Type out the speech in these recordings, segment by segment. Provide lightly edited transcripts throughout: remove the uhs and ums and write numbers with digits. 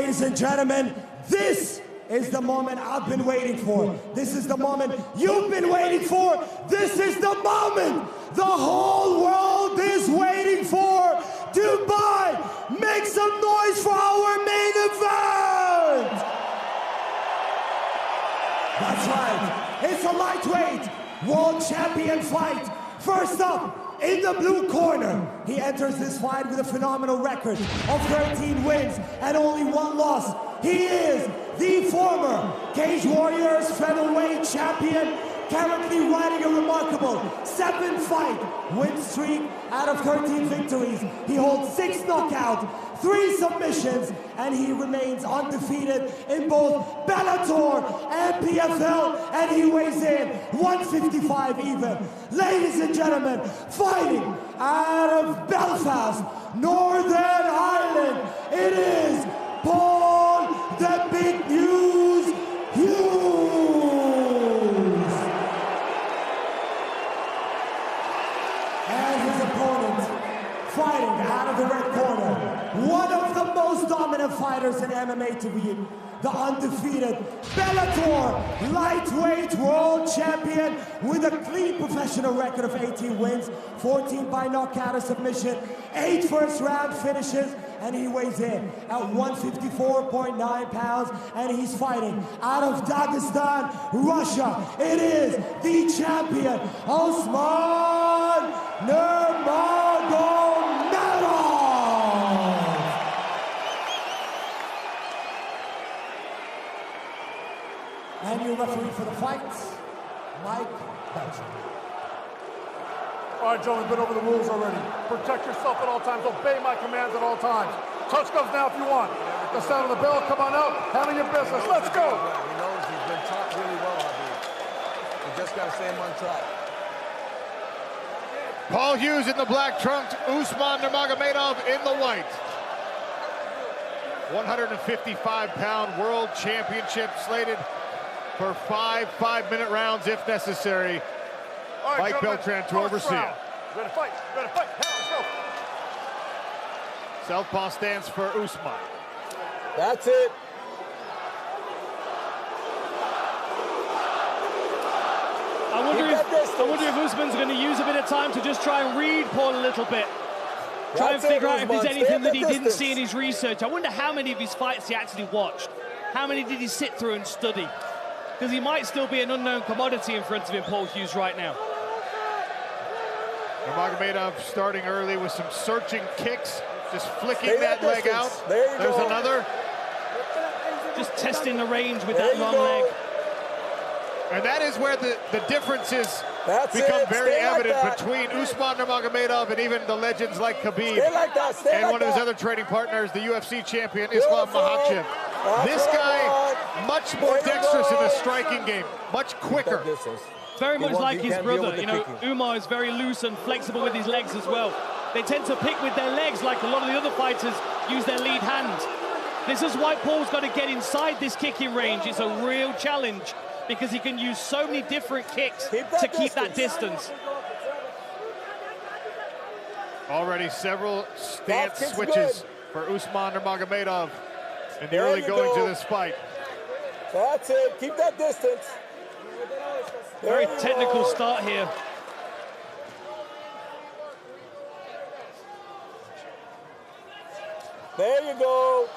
ladies and gentlemen, this is the moment I've been waiting for. This is the moment you've been waiting for. This is the moment the whole world is waiting for. Dubai, make some noise for our main event! That's right, it's a lightweight world champion fight. First up, in the blue corner, he enters this fight with a phenomenal record of 13 wins and only 1 loss. He is the former Cage Warriors featherweight champion, currently riding a remarkable 7-fight win streak out of 13 victories. He holds 6 knockouts, 3 submissions, and he remains undefeated in both Bellator and PFL, and he weighs in 155 even. Ladies and gentlemen, fighting out of Belfast, Northern Ireland, it is Paul the Big News Hughes. And his opponent, fighting out of the red corner, one of the most dominant fighters in MMA to be the undefeated Bellator lightweight world champion with a clean professional record of 18 wins, 14 by knockout or submission, 8 first-round finishes, and he weighs in at 154.9 pounds, and he's fighting out of Dagestan, Russia. It is the champion, Usman Nurmagomedov! And your referee for the fight, Mike Belcher. All right, Joe, we've been over the rules already. Protect yourself at all times. Obey my commands at all times. Touch gloves now if you want. The sound of the bell, come on out. Handle your business. Let's go. He knows he's been taught really well, I believe. We just got to stay him on track. Paul Hughes in the black trunks, Usman Nurmagomedov in the white. 155-pound world championship slated for 5 5-minute rounds if necessary. All right, Mike Beltran to oversee it. Ready to fight. Ready to fight. Let's go. Southpaw stands for Usman. That's it. I wonder if Usman's going to use a bit of time to just try and read Paul a little bit. Try and figure out if there's anything that he didn't see in his research. I wonder how many of his fights he actually watched. How many did he sit through and study? Because he might still be an unknown commodity in front of him, Paul Hughes, right now. Nurmagomedov starting early with some searching kicks, just flicking that leg out. There's another. Just testing the range with that long leg. And that is where the differences become very evident between Usman Nurmagomedov and even the legends like Khabib and one of his other training partners, the UFC champion, Islam Makhachev. This guy, much more dexterous in the striking game, much quicker. Very much like his brother. You know, Umar is very loose and flexible with his legs as well. They tend to pick with their legs like a lot of the other fighters use their lead hand. This is why Paul's got to get inside this kicking range. It's a real challenge because he can use so many different kicks to keep that distance. Already several stance switches for Usman Nurmagomedov in the early goings of this fight. That's it. Keep that distance. Very technical start here. There you go.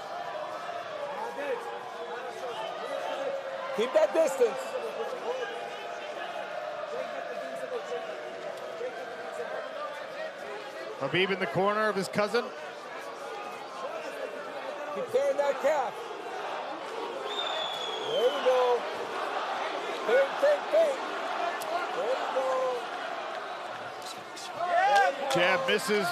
Keep that distance. Khabib in the corner of his cousin. Keep carrying that calf. There you go. Take. There you go. Jab misses.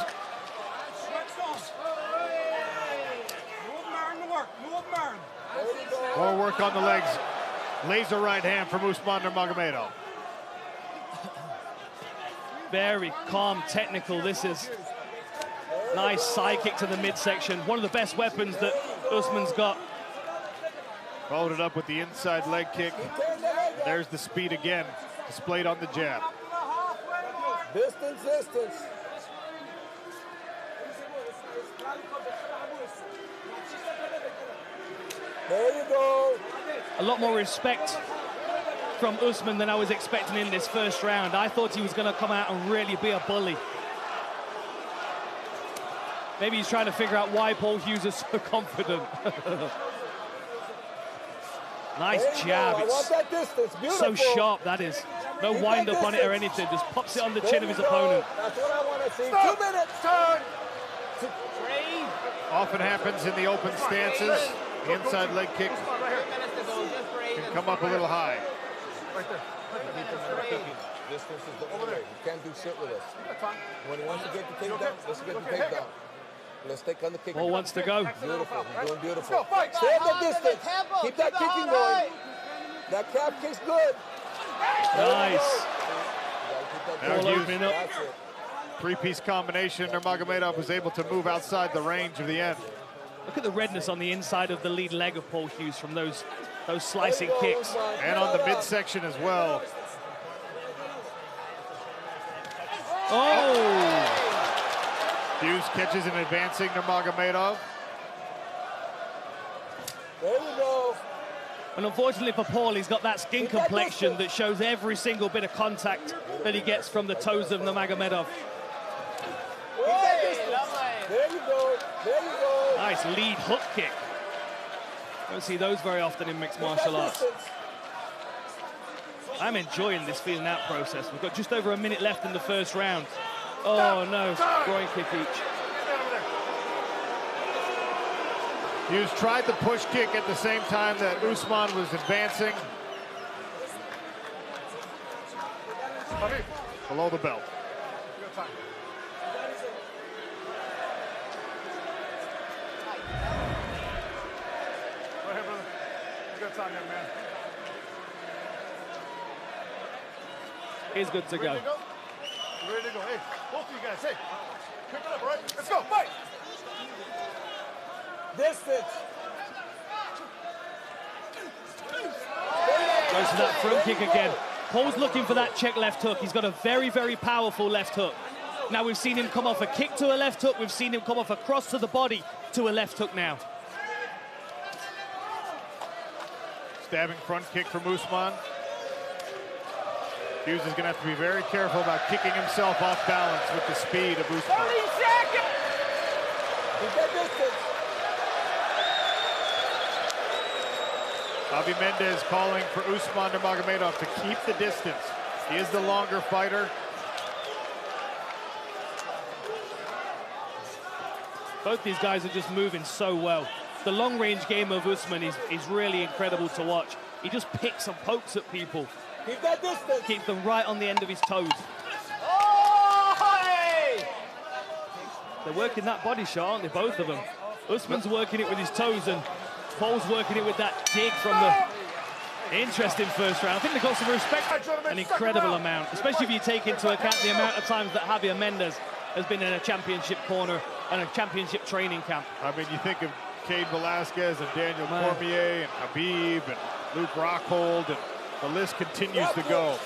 More work on the legs. Laser right hand from Usman Nurmagomedov. Very calm, technical. This is nice side kick to the midsection. One of the best weapons that Usman's got. Followed it up with the inside leg kick. There's the speed again, displayed on the jab. Distance. There you go. A lot more respect from Usman than I was expecting in this first round. I thought he was going to come out and really be a bully. Maybe he's trying to figure out why Paul Hughes is so confident. Nice jab. I want that distance. So Beautiful. sharp, that is. No wind up on it or anything. Just pops it on the chin of his opponent. That's what I want to see. 2 minutes. Turn. Often happens in the open stances. The inside leg kick can come up a little high. Right there. Distance is the only way. You can't do shit with us. When he wants to get the takedown, let's get the takedown. Let's take on the kick. Paul wants to go. Beautiful. He's doing beautiful. Stay at the distance. Keep that kicking going. That calf kick's good. Nice. Now Hughes, opening up. That's it. three-piece combination. Nurmagomedov was able to move outside the range of the end. Look at the redness on the inside of the lead leg of Paul Hughes from those slicing kicks. And on the midsection as well. Oh! Hughes catches an advancing Nurmagomedov. There you go. And unfortunately for Paul, he's got that skin complexion that shows every single bit of contact that he gets from the toes of Nurmagomedov. There you go. There you go. Nice lead hook kick. Don't see those very often in mixed martial arts. I'm enjoying this feeling out process. We've got just over a minute left in the first round. Oh no, groin kick each. Hughes tried the push kick at the same time that Usman was advancing. Below the belt. Good time. Right here, brother. Good time, young man. He's good to go. Ready to go. Hey, both of you guys, hey. Pick it up, all right? Let's go, fight! Distance. Goes for that front kick again. Paul's looking for that check left hook. He's got a very, very powerful left hook. Now we've seen him come off a kick to a left hook. We've seen him come off a cross to the body to a left hook now. Stabbing front kick from Usman. Hughes is going to have to be very careful about kicking himself off balance with the speed of Usman. 30 seconds. Keep that distance. Javi Mendez calling for Usman Nurmagomedov to keep the distance. He is the longer fighter. Both these guys are just moving so well. The long-range game of Usman is really incredible to watch. He just picks and pokes at people. Keep that distance. Keep them right on the end of his toes. Oh, hey! They're working that body shot, aren't they, both of them? Usman's working it with his toes and Paul's working it with that dig from the interesting first round. I think they got some respect, an incredible amount, especially if you take into account the amount of times that Javier Mendez has been in a championship corner and a championship training camp. I mean, you think of Cain Velasquez and Daniel Cormier and Khabib and Luke Rockhold, and the list continues to go.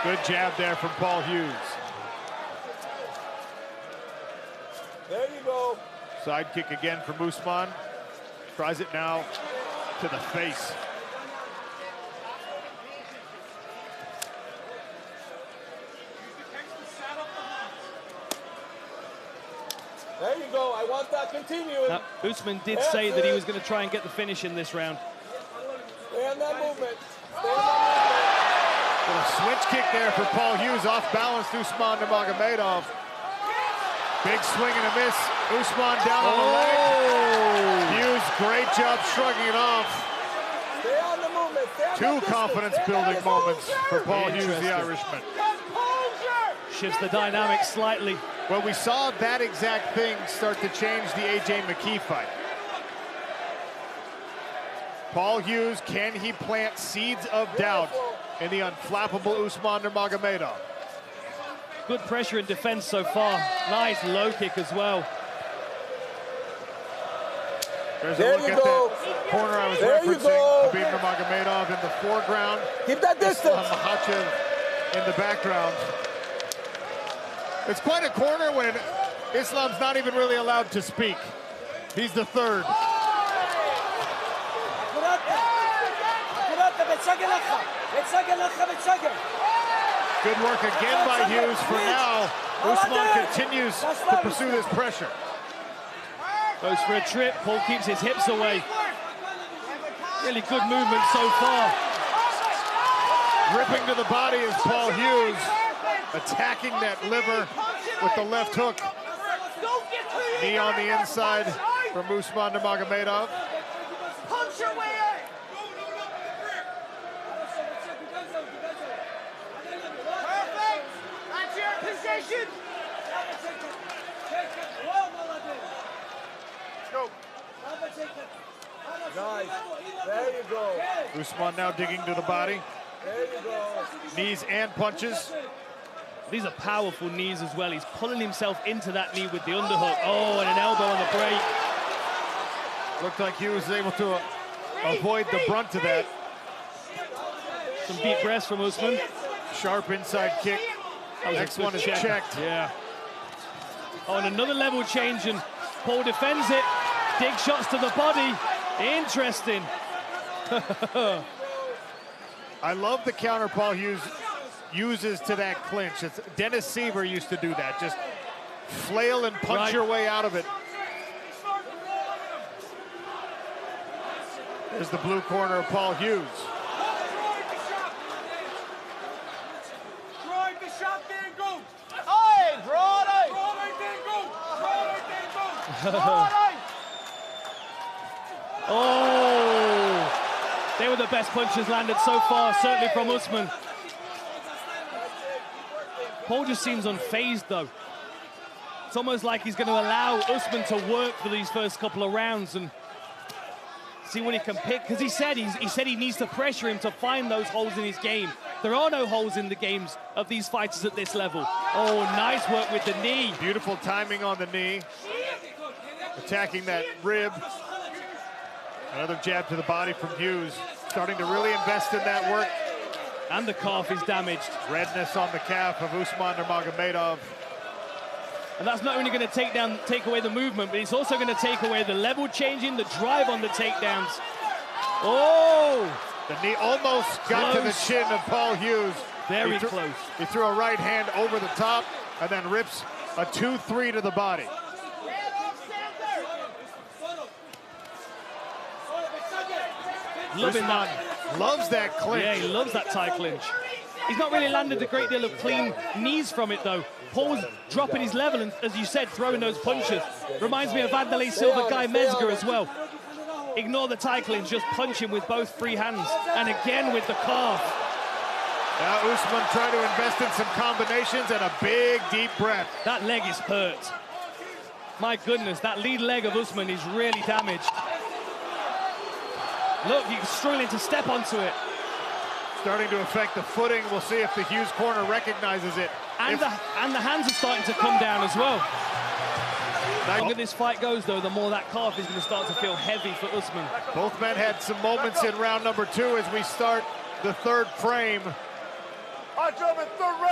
Good jab there from Paul Hughes. There you go. Side kick again from Usman. Tries it now to the face. There you go. I want that continuing. Now, Usman did say that he was going to try and get the finish in this round. Stay on that movement. Stay on that A switch kick there for Paul Hughes. Off balance, Usman Nurmagomedov. Big swing and a miss. Usman down on the leg. Hughes, great job shrugging it off. movement. Stay on the movement. Stay on Two confidence-building moments for Paul Hughes, the Irishman. Shifts the dynamics slightly. Well, we saw that exact thing start to change the AJ McKee fight. Paul Hughes, can he plant seeds of doubt in the unflappable Usman Nurmagomedov? Good pressure and defense so far. Nice low kick as well. There's a look at that corner I was referencing. Khabib Nurmagomedov in the foreground. Keep that distance. Makhachev in the background. It's quite a corner when Islam's not even really allowed to speak. He's the third. Good work again by Hughes. For now, Usman continues to pursue this pressure. Goes for a trip. Paul keeps his hips away. Really good movement so far. Ripping to the body is Paul Hughes, attacking that liver with the left hook. Knee on the inside from Usman Nurmagomedov. Punch your way in. Perfect. That's your position. Go. Nice. There you go. Usman now digging to the body. There you go. Knees and punches. These are powerful knees as well. He's pulling himself into that knee with the underhook. Oh, and an elbow on the break. Looked like Hughes was able to avoid the brunt of that. Some deep breaths from Usman. Sharp inside kick. Next one is checked. Yeah. Oh, and another level change, and Paul defends it. Dig shots to the body. Interesting. I love the counter Paul Hughes uses to that clinch. Dennis Seaver used to do that. Just flail and punch your way out of it. There's the blue corner of Paul Hughes. Oh, they were the best punches landed so far, certainly from Usman. Paul just seems unfazed, though. It's almost like he's going to allow Usman to work for these first couple of rounds and see what he can pick. Because he said he needs to pressure him to find those holes in his game. There are no holes in the games of these fighters at this level. Oh, nice work with the knee. Beautiful timing on the knee. Attacking that rib. Another jab to the body from Hughes. Starting to really invest in that work. And the calf is damaged. Redness on the calf of Usman Nurmagomedov. And that's not only going to take away the movement, but it's also going to take away the level changing, the drive on the takedowns. Oh! The knee almost got to the chin of Paul Hughes. Very close. He threw a right hand over the top and then rips a 2-3 to the body. Loving that. Loves that clinch. Yeah, he loves that tie clinch. He's not really landed a great deal of clean knees from it, though. Paul's dropping his level and, as you said, throwing those punches. Reminds me of Vanderlei Silva, Guy Mezger as well. Ignore the tie clinch, just punch him with both free hands. And again with the calf. Now Usman trying to invest in some combinations and a big, deep breath. That leg is hurt. My goodness, that lead leg of Usman is really damaged. Look, he's struggling to step onto it. Starting to affect the footing. We'll see if the Hughes corner recognizes it. And the hands are starting to come down as well. The longer this fight goes, though, the more that calf is going to start to feel heavy for Usman. Both men had some moments in round number 2 as we start the third frame.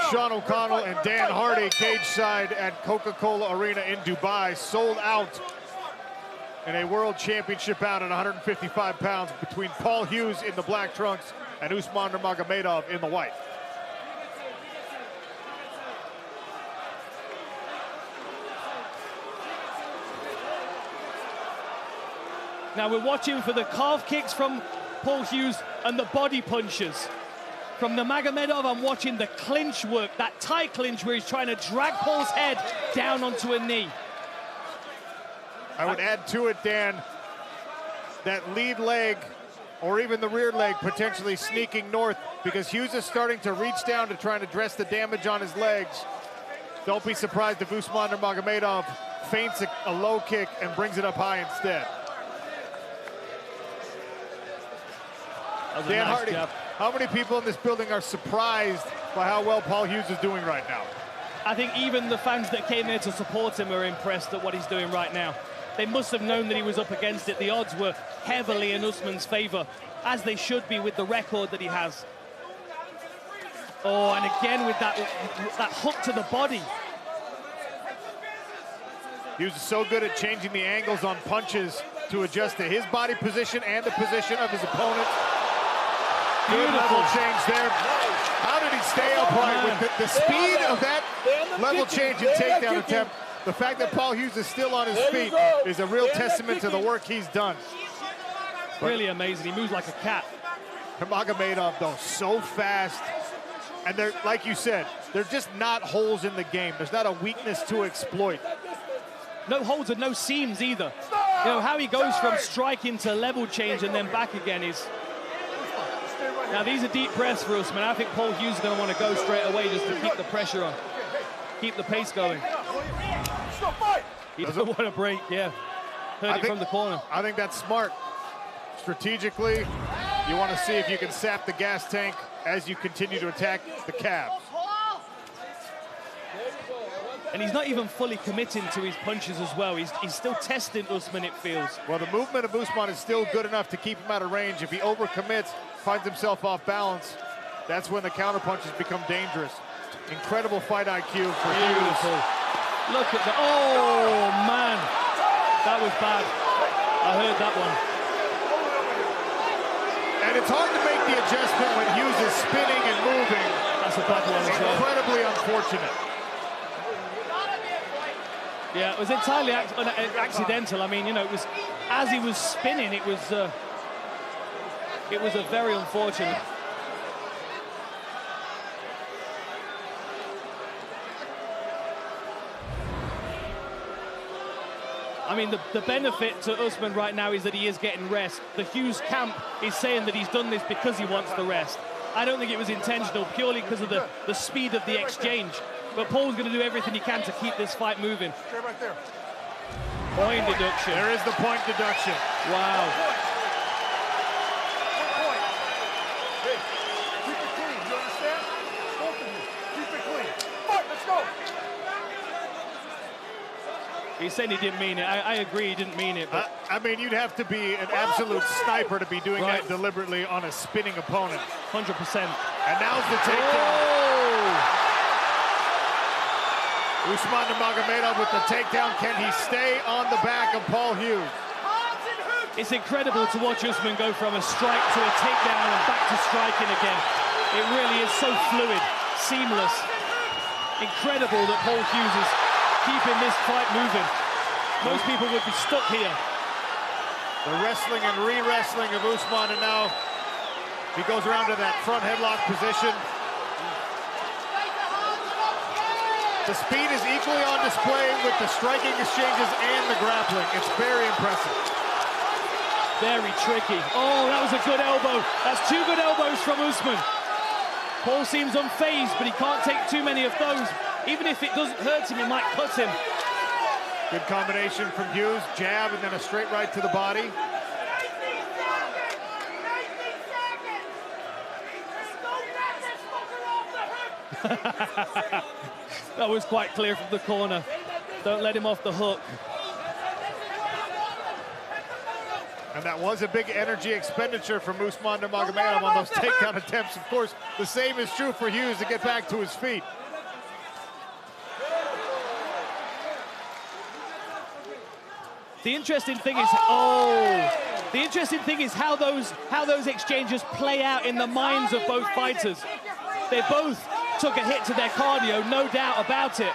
Sean O'Connell and Dan Hardy cage side at Coca-Cola Arena in Dubai, sold out in a world championship bout at 155 pounds between Paul Hughes in the black trunks and Usman Nurmagomedov in the white. Now we're watching for the calf kicks from Paul Hughes and the body punches. From Nurmagomedov, I'm watching the clinch work, that tie clinch where he's trying to drag Paul's head down onto a knee. I would add to it, Dan, that lead leg or even the rear leg potentially sneaking north because Hughes is starting to reach down to try and address the damage on his legs. Don't be surprised if Usman Nurmagomedov feints a low kick and brings it up high instead. Dan Hardy, how many people in this building are surprised by how well Paul Hughes is doing right now? I think even the fans that came here to support him are impressed at what he's doing right now. They must have known that he was up against it. The odds were heavily in Usman's favor, as they should be with the record that he has. Oh, and again with that hook to the body. Hughes is so good at changing the angles on punches to adjust to his body position and the position of his opponent. Good level change there. How did he stay upright with the speed of that level change and takedown attempt? The fact that Paul Hughes is still on his feet is a real testament to the work he's done. Really amazing. He moves like a cat. Nurmagomedov, though, so fast. And they're, like you said, they're just not holes in the game. There's not a weakness to exploit. No holes and no seams either. You know, how he goes from striking to level change and then back again is... Now, these are deep breaths for Usman. I think Paul Hughes is going to want to go straight away just to keep the pressure on. Keep the pace going. He doesn't want to break, yeah. Heard it from the corner. I think that's smart. Strategically, you want to see if you can sap the gas tank as you continue to attack the calves. And he's not even fully committing to his punches as well. He's still testing Usman, it feels. Well, the movement of Usman is still good enough to keep him out of range. If he overcommits, finds himself off balance, that's when the counter punches become dangerous. Incredible fight IQ for Beautiful. Look at the... Oh, man. That was bad. I heard that one. And it's hard to make the adjustment when Hughes is spinning and moving. That's a bad one as well. Incredibly unfortunate. Yeah, it was entirely accidental. I mean, you know, it was as he was spinning, it was a very unfortunate. I mean, the benefit to Usman right now is that he is getting rest. The Hughes camp is saying that he's done this because he wants the rest. I don't think it was intentional, purely because of the speed of the exchange. But Paul's going to do everything he can to keep this fight moving. Stay right there. Point deduction. There is the point deduction. Wow. Point. Hey, keep it clean. You understand? Both of you. Keep it clean. Fight, let's go. He said he didn't mean it. I agree he didn't mean it. But I mean, you'd have to be an absolute sniper to be doing that deliberately on a spinning opponent. 100%. And now's the takedown. Usman Nurmagomedov with the takedown. Can he stay on the back of Paul Hughes? It's incredible to watch Usman go from a strike to a takedown and back to striking again. It really is so fluid, seamless. Incredible that Paul Hughes is keeping this fight moving. Most people would be stuck here. The wrestling and re-wrestling of Usman, and now he goes around to that front headlock position. The speed is equally on display with the striking exchanges and the grappling. It's very impressive. Very tricky. Oh, that was a good elbow. That's two good elbows from Usman. Paul seems unfazed, but he can't take too many of those. Even if it doesn't hurt him, it might cut him. Good combination from Hughes. Jab and then a straight right to the body. That was quite clear from the corner. Don't let him off the hook. And that was a big energy expenditure from Usman Nurmagomedov on those takedown attempts. Of course, the same is true for Hughes to get back to his feet. The interesting thing is, the interesting thing is how those exchanges play out in the minds of both fighters. They both took a hit to their cardio, no doubt about it.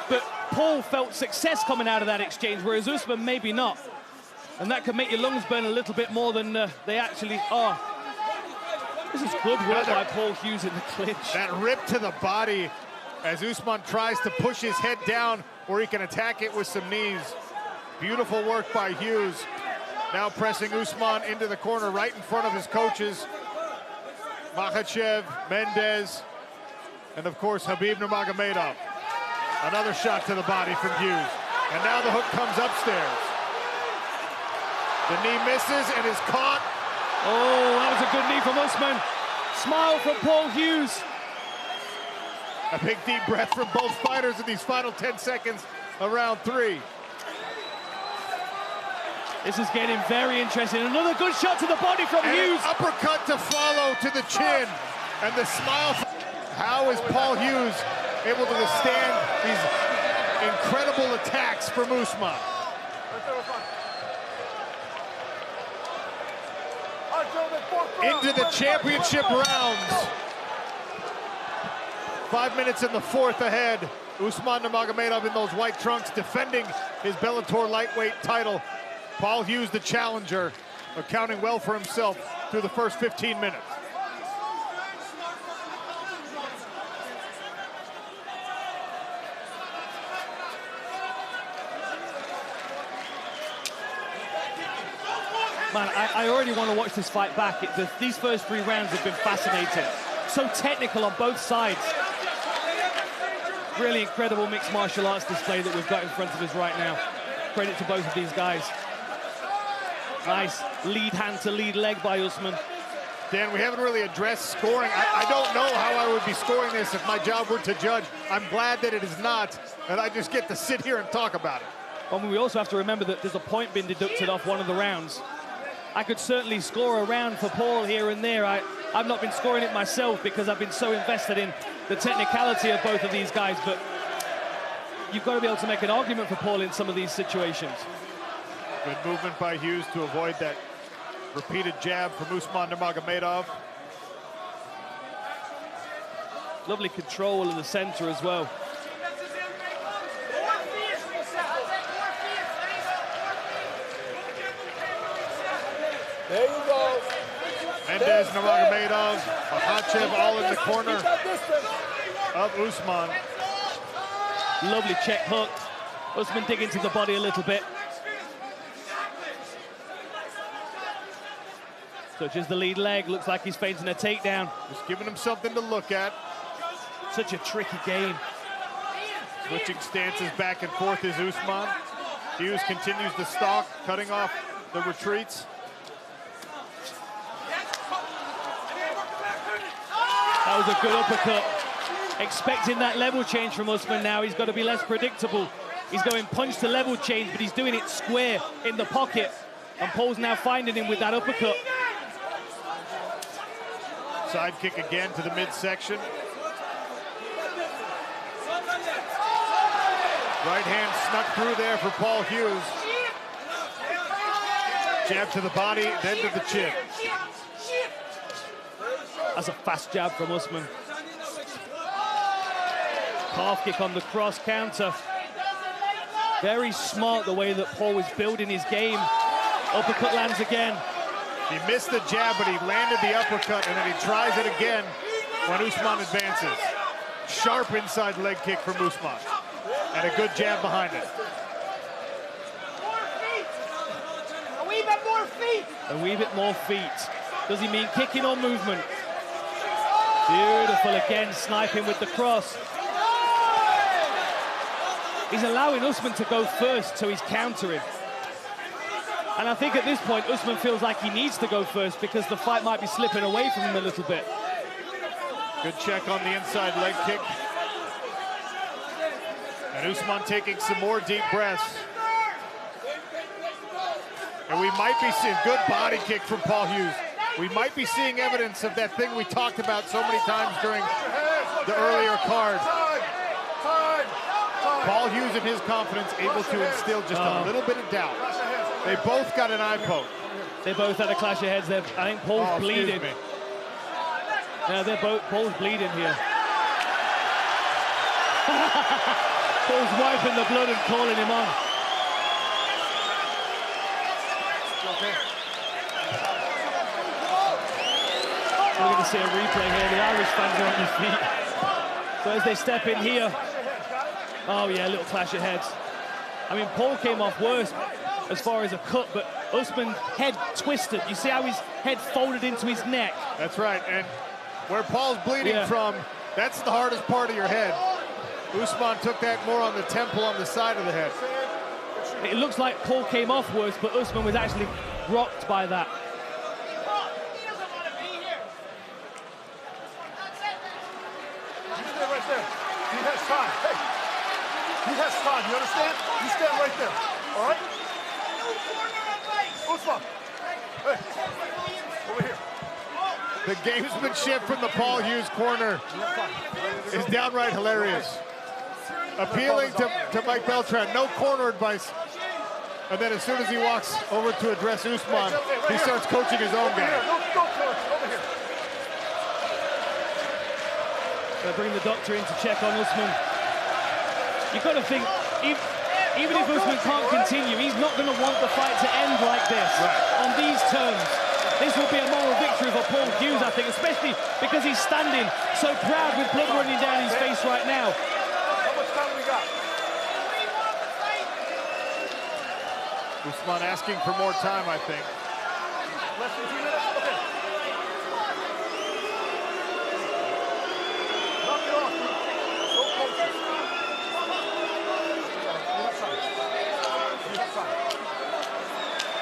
But Paul felt success coming out of that exchange, whereas Usman maybe not. And that could make your lungs burn a little bit more than they actually are. This is good work by Paul Hughes in the clinch. That rip to the body as Usman tries to push his head down where he can attack it with some knees. Beautiful work by Hughes. Now pressing Usman into the corner right in front of his coaches. Makhachev, Mendez, and of course Khabib Nurmagomedov. Another shot to the body from Hughes. And now the hook comes upstairs. The knee misses and is caught. Oh, that was a good knee from Usman. Smile from Paul Hughes. A big deep breath from both fighters in these final 10 seconds of round 3. This is getting very interesting. Another good shot to the body from Hughes. An uppercut to follow to the chin. And the smile. How is Paul Hughes able to withstand these incredible attacks from Usman? into the championship rounds. 5 minutes in the fourth ahead. Usman Nurmagomedov in those white trunks defending his Bellator lightweight title. Paul Hughes, the challenger, accounting well for himself through the first 15 minutes. Man, I already want to watch this fight back. These first 3 rounds have been fascinating. So technical on both sides. Really incredible mixed martial arts display that we've got in front of us right now. Credit to both of these guys. Nice lead hand to lead leg by Usman. Dan, we haven't really addressed scoring. I don't know how I would be scoring this if my job were to judge. I'm glad that it is not, and I just get to sit here and talk about it. Well, we also have to remember that there's a point being deducted off one of the rounds. I could certainly score a round for Paul here and there. I've not been scoring it myself because I've been so invested in the technicality of both of these guys, but you've got to be able to make an argument for Paul in some of these situations. Good movement by Hughes to avoid that repeated jab from Usman Nurmagomedov. Lovely control in the center as well. There you go. Mendez, Nurmagomedov, Makhachev all in the corner of Usman. Lovely check hook. Usman dig into the body a little bit. Touches the lead leg, looks like he's feinting a takedown. Just giving him something to look at. Such a tricky game. Switching stances back and forth is Usman. Hughes continues to stalk, cutting off the retreats. That was a good uppercut. Expecting that level change from Usman now. He's got to be less predictable. He's going punch to level change, but he's doing it square in the pocket. And Paul's now finding him with that uppercut. Side kick again to the midsection. Right hand snuck through there for Paul Hughes. Jab to the body, then to the chin. That's a fast jab from Usman. Calf kick on the cross counter. Very smart the way that Paul was building his game. Uppercut lands again. He missed the jab, but he landed the uppercut, and then he tries it again when Usman advances. Sharp inside leg kick from Usman. And a good jab behind it. A wee bit more feet. A wee bit more feet. Does he mean kicking or movement? Beautiful again, sniping with the cross. He's allowing Usman to go first, so he's countering. And I think at this point, Usman feels like he needs to go first because the fight might be slipping away from him a little bit. Good check on the inside leg kick. And Usman taking some more deep breaths. And we might be seeing good body kick from Paul Hughes. We might be seeing evidence of that thing we talked about so many times during the earlier card. Paul Hughes in his confidence able to instill just a little bit of doubt. They both got an eye poke. They both had a clash of heads there. I think Paul's bleeding. Yeah, Paul's bleeding here. Paul's wiping the blood and calling him on. We're going to see a replay here. The Irish fans are on their feet. So as they step in here, oh yeah, a little clash of heads. I mean, Paul came off worse as far as a cut, but Usman's head twisted. You see how his head folded into his neck? That's right, and where Paul's bleeding from, that's the hardest part of your head. Usman took that more on the temple, on the side of the head. It looks like Paul came off worse, but Usman was actually rocked by that. Right there. He has time. Hey, he has time. You understand? You stand right there. All right? Usman. Hey. Over here. The gamesmanship from the Paul Hughes corner is downright hilarious. Appealing to Mike Beltran. No corner advice. And then as soon as he walks over to address Usman, he starts coaching his own game. Go, coach. Over here. They bring the doctor in to check on Usman. You've got to think, even if Usman can't continue, he's not going to want the fight to end like this, on these terms. This will be a moral victory for Paul Hughes, I think, especially because he's standing so proud with blood running down his face right now. How much time we got? Usman asking for more time, I think. Less than 2 minutes? Okay. Knock it off, dude. So close.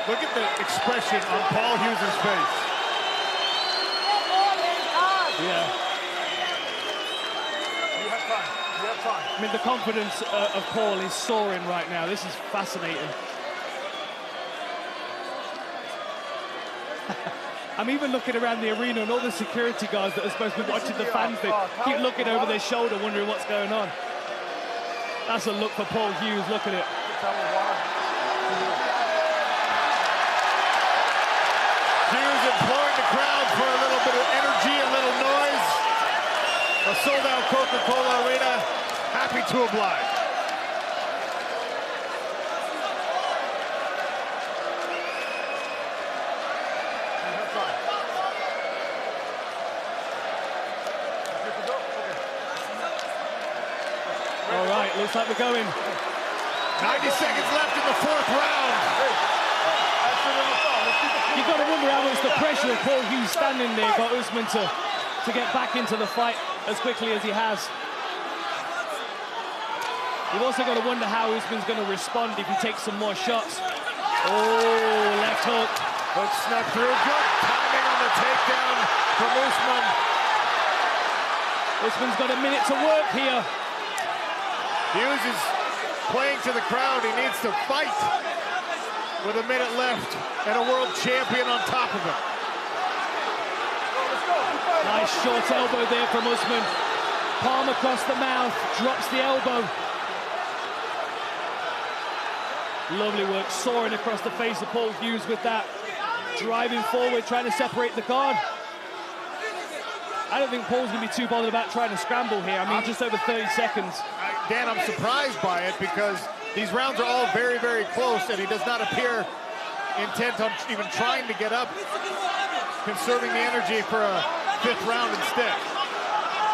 Look at the expression on Paul Hughes' face. Yeah. You have time. You have time. I mean, the confidence of Paul is soaring right now. This is fascinating. I'm even looking around the arena and all the security guards that are supposed to be watching the fans, they keep looking over their shoulder, wondering what's going on. That's a look for Paul Hughes. Look at it. Hughes imploring the crowd for a little bit of energy, a little noise. A sold-out Coca-Cola Arena, happy to oblige. All right, looks like we're going. 90 seconds left in the 4th round. You've got to wonder how much the pressure of Paul Hughes standing there got Usman to get back into the fight as quickly as he has. You've also got to wonder how Usman's going to respond if he takes some more shots. Oh, left hook. Hook snuck through. Good timing on the takedown from Usman. Usman's got a minute to work here. Hughes is playing to the crowd. He needs to fight with a minute left and a world champion on top of him. Nice short elbow there from Usman. Palm across the mouth, drops the elbow. Lovely work, soaring across the face of Paul Hughes with that. Driving forward, trying to separate the guard. I don't think Paul's going to be too bothered about trying to scramble here. I mean, just over 30 seconds. Dan, I'm surprised by it because these rounds are all very, very close, and he does not appear intent on even trying to get up, conserving the energy for a 5th round instead.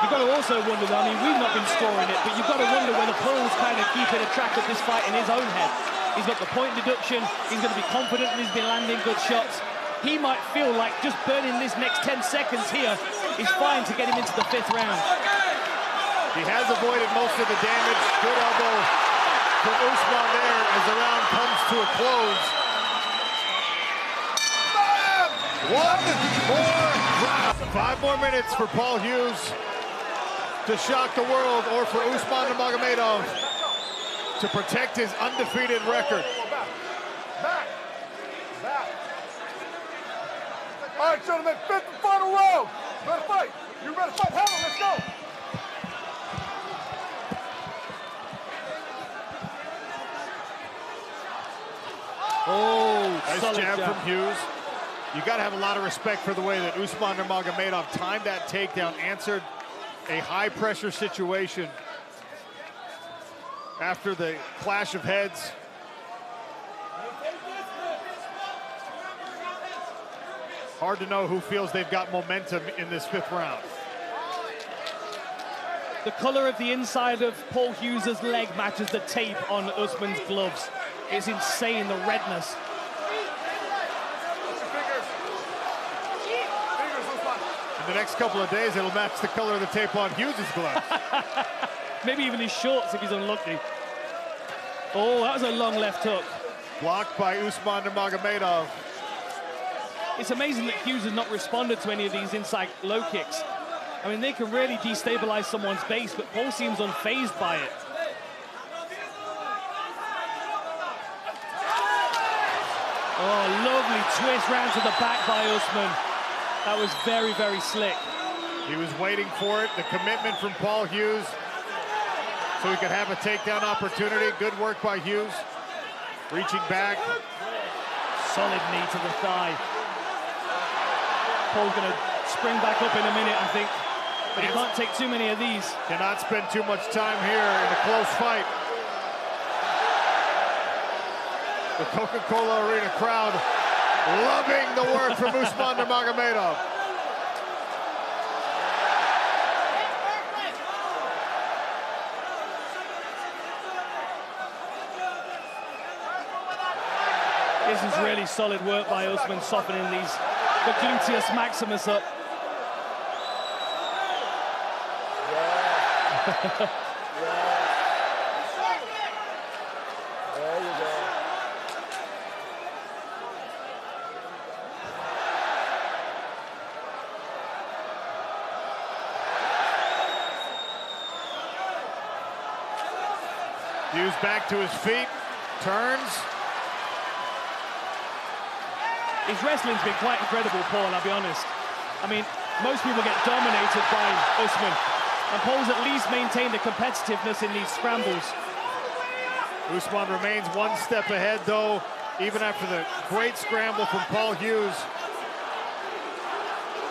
You've got to also wonder, I mean, we've not been scoring it, but you've got to wonder whether Paul's kind of keeping a track of this fight in his own head. He's got the point deduction, he's going to be confident and he's been landing good shots. He might feel like just burning this next 10 seconds here is fine to get him into the 5th round. He has avoided most of the damage. Good elbow from Usman there as the round comes to a close. 1 more round. 5 more minutes for Paul Hughes to shock the world, or for Usman Nurmagomedov to protect his undefeated record. Back. All right, gentlemen, 5th and final round. Ready to fight? You ready to fight? Have it, let's go. Oh, nice jab from Hughes. You got to have a lot of respect for the way that Usman Nurmagomedov timed that takedown, answered a high-pressure situation after the clash of heads. Hard to know who feels they've got momentum in this 5th round. The color of the inside of Paul Hughes' leg matches the tape on Usman's gloves. It's insane, the redness. In the next couple of days, it'll match the color of the tape on Hughes' gloves. Maybe even his shorts if he's unlucky. Oh, that was a long left hook. Blocked by Usman Nurmagomedov. It's amazing that Hughes has not responded to any of these inside low kicks. I mean, they can really destabilize someone's base, but Paul seems unfazed by it. Oh, lovely twist round to the back by Usman. That was very, very slick. He was waiting for it, the commitment from Paul Hughes, so he could have a takedown opportunity. Good work by Hughes. Reaching back. Solid knee to the thigh. Paul's going to spring back up in a minute, I think. But he can't take too many of these. Cannot spend too much time here in a close fight. The Coca-Cola Arena crowd loving the work from Usman Nurmagomedov. This is really solid work by Usman, softening the gluteus maximus up. Yeah. There you go. Hughes back to his feet, turns. His wrestling's been quite incredible, Paul, I'll be honest. I mean, most people get dominated by Usman, and Paul's at least maintained the competitiveness in these scrambles. Usman remains one step ahead, though, even after the great scramble from Paul Hughes.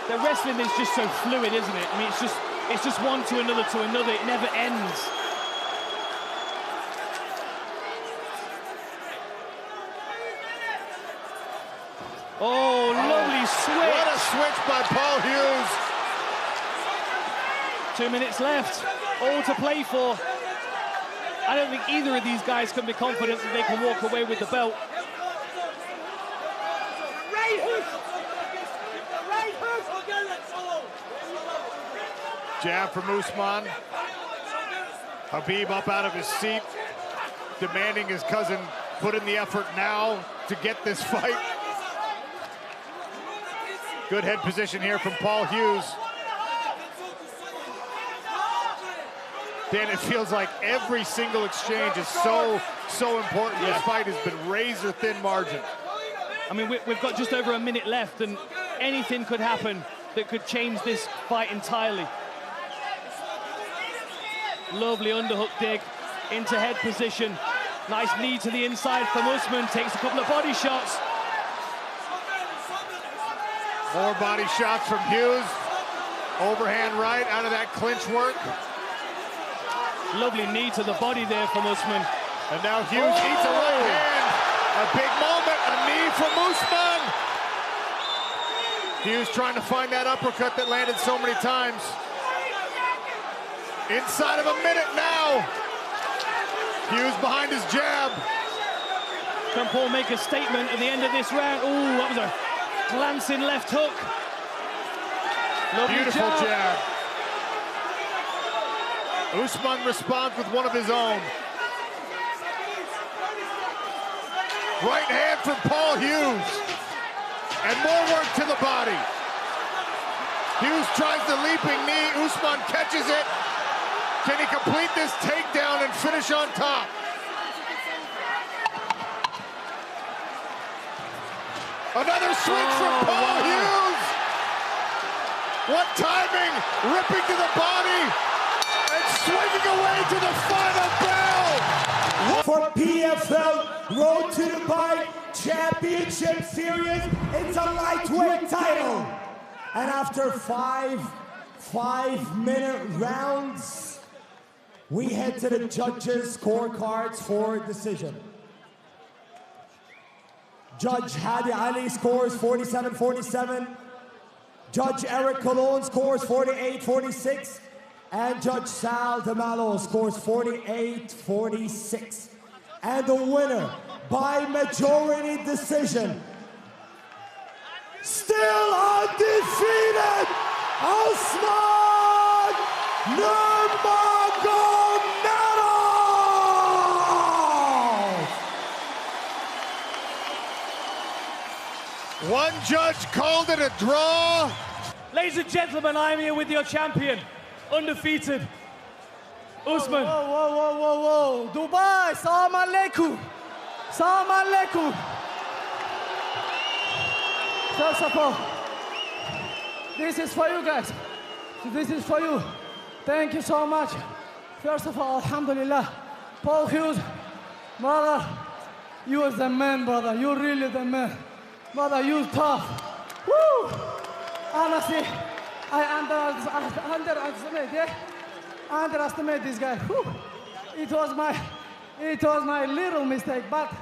The wrestling is just so fluid, isn't it? I mean, it's just one to another, it never ends. Oh, lovely switch. What a switch by Paul Hughes. 2 minutes left, all to play for. I don't think either of these guys can be confident that they can walk away with the belt. Right hook! Right hook! Jab from Usman. Habib up out of his seat, demanding his cousin put in the effort now to get this fight. Good head position here from Paul Hughes. Dan, it feels like every single exchange is so important. Yeah. This fight has been razor-thin margin. I mean, we've got just over a minute left, and anything could happen that could change this fight entirely. Lovely underhook dig into head position. Nice knee to the inside from Usman, takes a couple of body shots. More body shots from Hughes. Overhand right out of that clinch work. Lovely knee to the body there from Usman. And now Hughes eats a right hand. A big moment, a knee from Usman. Hughes trying to find that uppercut that landed so many times. Inside of a minute now. Hughes behind his jab. Can Paul make a statement at the end of this round? Ooh, that was a glancing left hook. Lovely Beautiful jab. Usman responds with one of his own. Right hand from Paul Hughes. And more work to the body. Hughes tries the leaping knee. Usman catches it. Can he complete this takedown and finish on top? Another switch from Paul Hughes. What timing, ripping to the body and swinging away to the final bell. For PFL Road to Dubai Championship Series, it's a lightweight title. And after five-minute rounds, we head to the judges' scorecards for decision. Judge Hadi Ali scores 47-47. Judge Eric Colon scores 48-46. And Judge Sal DeMallo scores 48-46. And the winner by majority decision, still undefeated, Usman Nurmagomedov! One judge called it a draw. Ladies and gentlemen, I'm here with your champion, undefeated, Usman. Whoa. Dubai, salam alaikum. Salam alaikum. First of all, this is for you guys. This is for you. Thank you so much. First of all, alhamdulillah. Paul Hughes, brother, You are the man, brother. You're really the man. Brother, you tough. Woo! Honestly, I underestimate this guy. Whew. It was my little mistake, but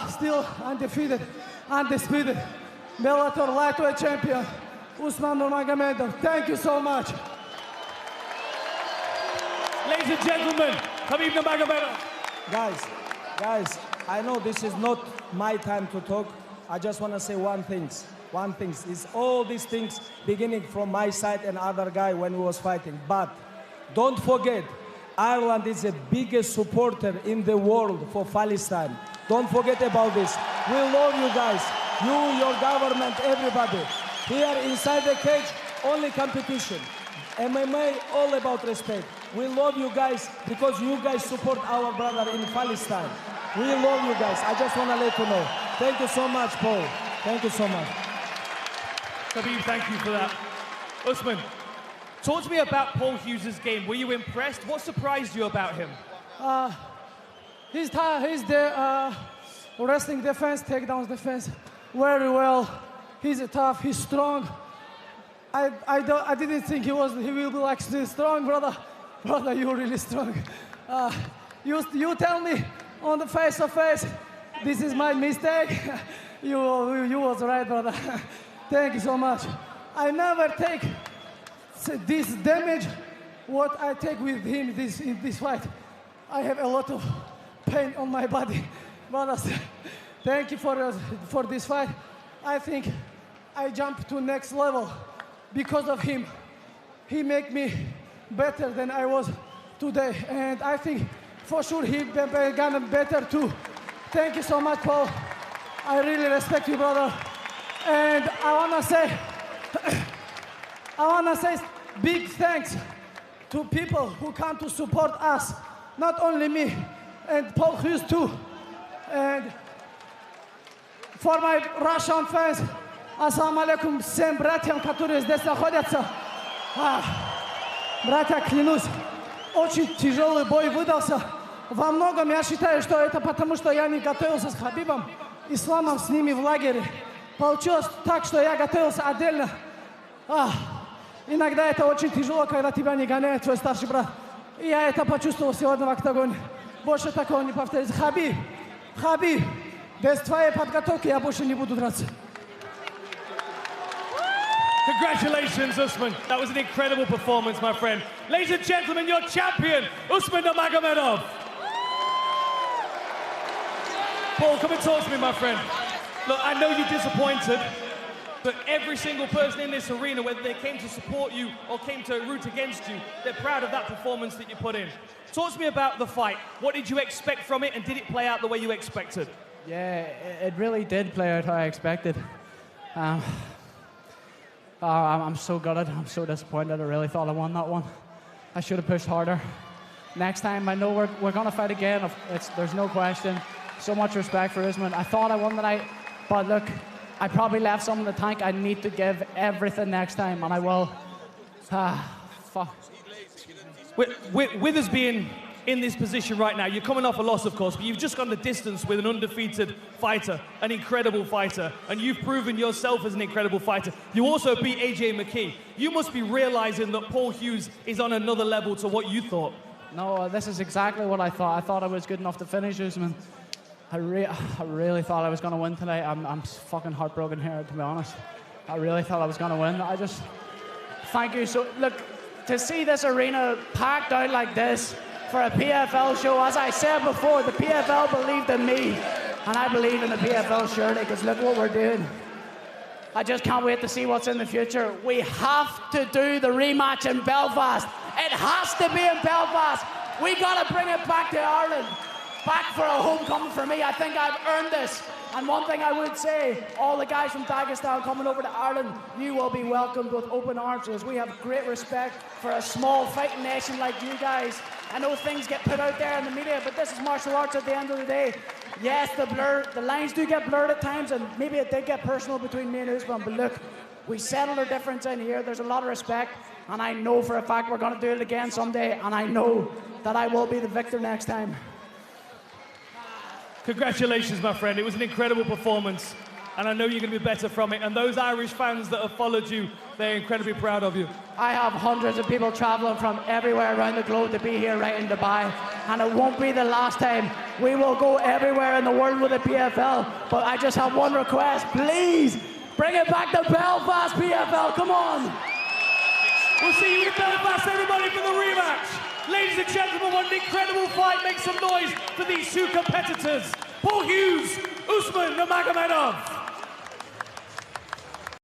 still undefeated, undisputed. Bellator lightweight champion, Usman Nurmagomedov. Thank you so much. Ladies and gentlemen, Khabib Nurmagomedov. Guys, I know this is not my time to talk. I just want to say one thing is all these things beginning from my side and other guy when we was fighting. But don't forget, Ireland is the biggest supporter in the world for Palestine. Don't forget about this. We love you guys. You, your government, everybody. Here inside the cage, only competition. MMA, all about respect. We love you guys because you guys support our brother in Palestine. We love you guys. I just want to let you know. Thank you so much, Paul. Thank you so much. Khabib, thank you for that. Usman, talk to me about Paul Hughes' game. Were you impressed? What surprised you about him? He's the wrestling defense, takedowns defense, very well. He's tough, he's strong. I didn't think he will be like this strong, brother. Brother, you're really strong. You tell me on the face to face, this is my mistake. You was right, brother. Thank you so much. I never take this damage what I take with him in this fight. I have a lot of pain on my body. Brothers, thank you for this fight. I think I jumped to next level because of him. He make me better than I was today. And I think for sure he gonna better too. Thank you so much, Paul. I really respect you, brother. And I wanna say big thanks to people who come to support us. Not only me, and Paul Hughes too. And for my Russian fans, assalamu alaikum всем братьям, которые здесь находятся. Братья, клянусь, очень тяжелый бой выдался. Во многом я считаю, что это потому, что я не готовился с Хабибом, Исламом с ними в лагере. Получилось так, что я готовился отдельно. Иногда это очень тяжело, когда тебя не гоняет твой старший брат. И я это почувствовал сегодня в октагоне. Больше такого не повторится. Хабиб, без твоей подготовки я больше не буду драться. Congratulations, Usman. That was an incredible performance, my friend. Ladies and gentlemen, your champion, Usman Nurmagomedov. Paul, come and talk to me, my friend. Look, I know you're disappointed, but every single person in this arena, whether they came to support you or came to root against you, they're proud of that performance that you put in. Talk to me about the fight. What did you expect from it, and did it play out the way you expected? Yeah, it really did play out how I expected. I'm so gutted. I'm so disappointed. I really thought I won that one. I should have pushed harder. Next time, I know we're going to fight again. There's no question. So much respect for Usman. I thought I won the night, but look, I probably left some in the tank. I need to give everything next time, and I will. Fuck. With us being in this position right now, you're coming off a loss, of course, but you've just gone the distance with an undefeated fighter, an incredible fighter, and you've proven yourself as an incredible fighter. You also beat AJ McKee. You must be realizing that Paul Hughes is on another level to what you thought. No, this is exactly what I thought. I thought I was good enough to finish Usman. I really thought I was going to win tonight. I'm fucking heartbroken here, to be honest. I really thought I was going to win. Thank you. So, look, to see this arena packed out like this for a PFL show, as I said before, the PFL believed in me, and I believe in the PFL surely, because look what we're doing. I just can't wait to see what's in the future. We have to do the rematch in Belfast. It has to be in Belfast. We got to bring it back to Ireland. Back for a homecoming for me. I think I've earned this. And one thing I would say, all the guys from Dagestan coming over to Ireland, you will be welcomed with open arms, as we have great respect for a small fighting nation like you guys. I know things get put out there in the media, but this is martial arts at the end of the day. Yes, the lines do get blurred at times, and maybe it did get personal between me and Usman, but look, we settled our difference in here. There's a lot of respect, and I know for a fact we're going to do it again someday, and I know that I will be the victor next time. Congratulations, my friend. It was an incredible performance, and I know you're going to be better from it. And those Irish fans that have followed you, they're incredibly proud of you. I have hundreds of people traveling from everywhere around the globe to be here right in Dubai, and it won't be the last time. We will go everywhere in the world with the PFL, but I just have one request. Please, bring it back to Belfast, PFL. Come on. We'll see you in Belfast, everybody, for the rematch. Ladies and gentlemen, what an incredible fight. Make some noise for these two competitors. Paul Hughes, Usman Nurmagomedov.